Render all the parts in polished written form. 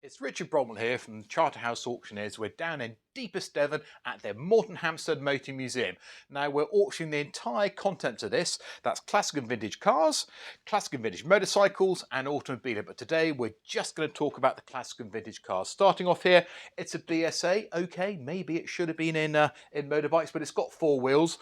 It's Richard Bromwell here from Charterhouse Auctioneers. We're down in deepest Devon at their Moretonhampstead Motor Museum. Now we're auctioning the entire contents of this. That's classic and vintage cars, classic and vintage motorcycles and automobile. But today we're just going to talk about the classic and vintage cars. Starting off here, it's a BSA. Okay, maybe it should have been in motorbikes, but it's got four wheels.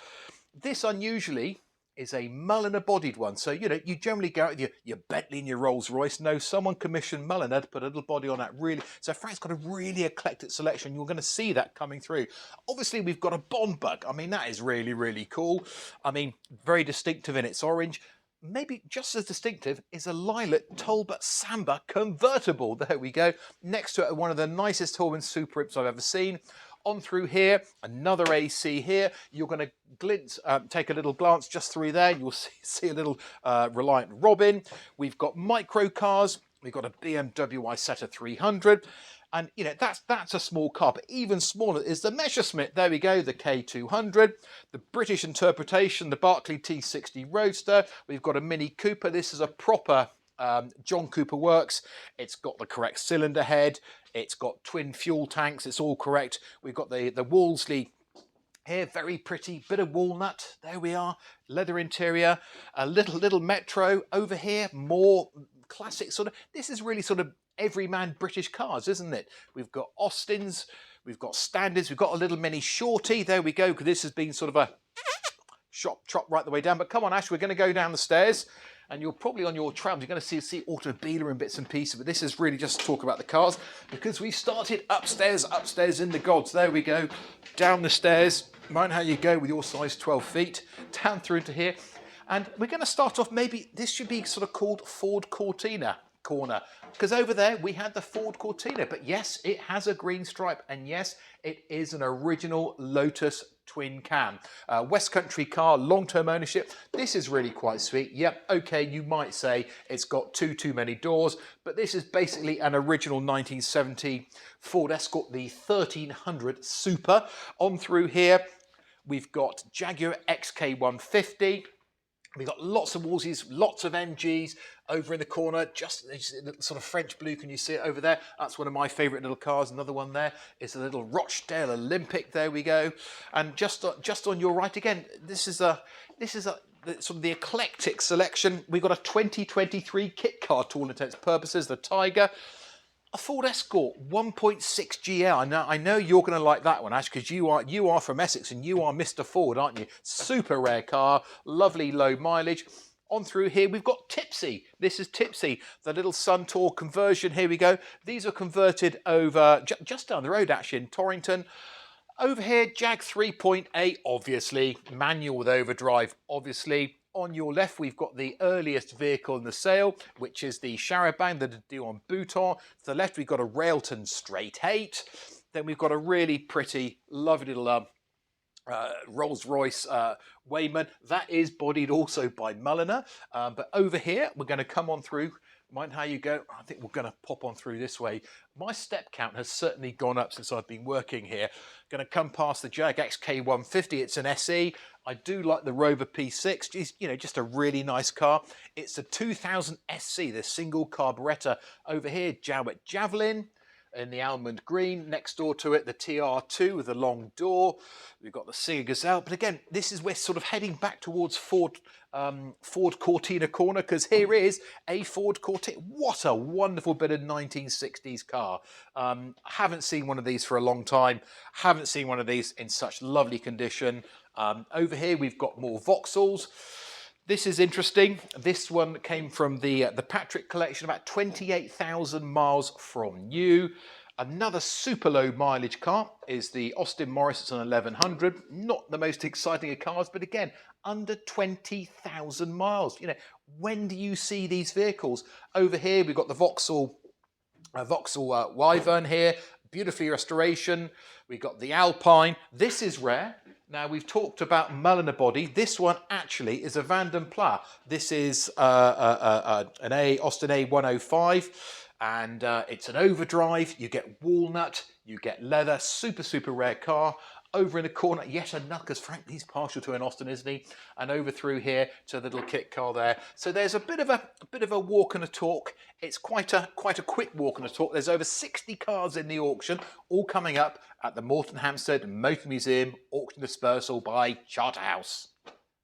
This unusually is a Mulliner bodied one. So, you know, you generally go out with your Bentley and your Rolls Royce. No, someone commissioned Mulliner to put a little body on that really. So Frank's got a really eclectic selection. You're going to see that coming through. Obviously, we've got a Bond Bug. I mean, that is really, really cool. I mean, very distinctive in its orange. Maybe just as distinctive is a Lilac Talbot Samba convertible. There we go. Next to it, one of the nicest Torben Super Rips I've ever seen. On through here, another AC here. You're going to take a little glance just through there. You'll see a little Reliant Robin. We've got micro cars. We've got a BMW Isetta 300. And, you know, that's a small car, but even smaller is the Messerschmitt. There we go, the K200. The British interpretation, the Barclay T60 Roadster. We've got a Mini Cooper. This is a proper John Cooper works. It's got the correct cylinder head. It's got twin fuel tanks. It's all correct. We've got the Wolseley here, very pretty bit of walnut. There we are, leather interior. A little Metro over here, more classic sort of. This is really sort of everyman British cars, isn't it? We've got Austins, we've got Standards, we've got a little Mini Shorty. There we go, because this has been sort of a chop right the way down. But come on, Ash, we're going to go down the stairs. And you're probably on your trams, you're going to see Automobile and bits and pieces, but this is really just to talk about the cars because we started upstairs in the gods. There we go, down the stairs. Mind how you go with your size 12 feet, down through to here. And we're going to start off, maybe this should be sort of called Ford Cortina corner, because over there we had the Ford Cortina, but yes, it has a green stripe, and yes, it is an original Lotus twin cam. West Country car, long-term ownership. This is really quite sweet. Yep, okay, you might say it's got too many doors, but this is basically an original 1970 Ford Escort, the 1300 Super. On through here, we've got Jaguar XK150. We've got lots of Wolseys, lots of MGs over in the corner, just sort of French blue. Can you see it over there? That's one of my favourite little cars. Another one there is a little Rochdale Olympic. There we go. And just on your right again, this is a sort of the eclectic selection. We've got a 2023 kit car to all intents and purposes, the Tiger. A Ford Escort 1.6 GL. I know you're going to like that one, Ash, because you are from Essex and you are Mr. Ford, aren't you? Super rare car, lovely low mileage. On through here, we've got Tipsy. This is Tipsy, the little Suntour conversion. Here we go. These are converted over just down the road, actually, in Torrington. Over here, Jag 3.8, obviously. Manual with overdrive, obviously. On your left, we've got the earliest vehicle in the sale, which is the Charabanc that I do on Bouton. To the left, we've got a Railton Straight 8. Then we've got a really pretty, lovely little Rolls-Royce Wayman. That is bodied also by Mulliner. But over here, we're going to come on through. Mind how you go. I think we're going to pop on through this way. My step count has certainly gone up since I've been working here. Going to come past the Jag XK150. It's an SE. I do like the Rover P6. It's, you know, just a really nice car. It's a 2000 SC, the single carburettor. Over here, Jowett Javelin in the almond green. Next door to it, the TR2 with the long door. We've got the Singer Gazelle. But again, this is we're sort of heading back towards Ford Cortina corner, because here is a Ford Cortina. What a wonderful bit of 1960s car. Haven't seen one of these for a long time. Haven't seen one of these in such lovely condition. Over here, we've got more Vauxhalls. This is interesting. This one came from the Patrick collection, about 28,000 miles from new. Another super low mileage car is the Austin Morrison 1100. Not the most exciting of cars, but again, under 20,000 miles. You know, when do you see these vehicles? Over here, we've got the Vauxhall Wyvern here, beautifully restoration. We've got the Alpine. This is rare. Now, we've talked about Mulliner body. This one actually is a Vanden Plas. This is an Austin A105, and it's an overdrive. You get walnut, you get leather, super rare car. over in the corner, yet another, because frankly he's partial to an Austin, isn't he? And over through here to the little kit car there. So there's a bit of a walk and a talk. It's quite a quick walk and a talk. There's over 60 cars in the auction, all coming up at the Moretonhampstead Motor Museum auction dispersal by Charterhouse.